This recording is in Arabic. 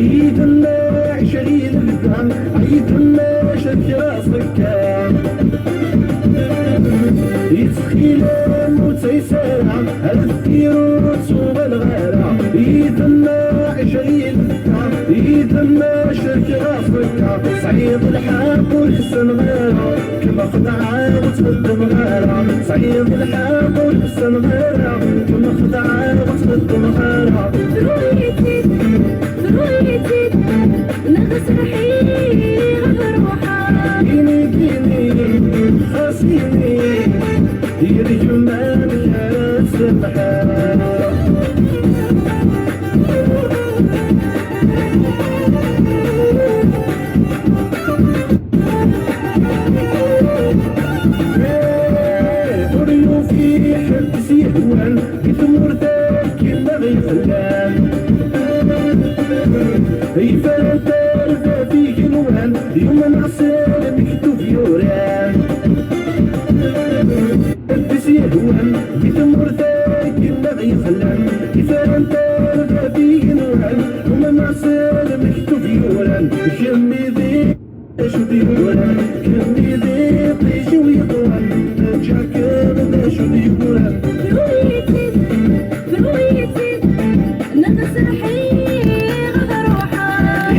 يدنا عشرين الدم عيدنا شد راسك يتخيلم وتيسارع الثيروت والغارع يدنا عشرين الدم يدنا شد راسك صعيد الحق والحسن غيره كما خدعة وتقدم غيره صعيد الحق والحسن غيره كما خدعة وتقدم غيره ذريتي نغس رحيل بروحها جيني جيني خاصيني يرجو ما مشات سبحان ضيوفي حبس يهوان يثمر ذاك كيما غيخلان يفرد الفا في جنوان يوم نعسل مكتوب يوران حبس يهوان يثمر ذاك كيما غيخلان يفرد الفا في جنوان يوم نعسل مكتوب يوران جمي ذي شو ديوران كمي ذي طيش ويطوان جاك بدا شو ديوران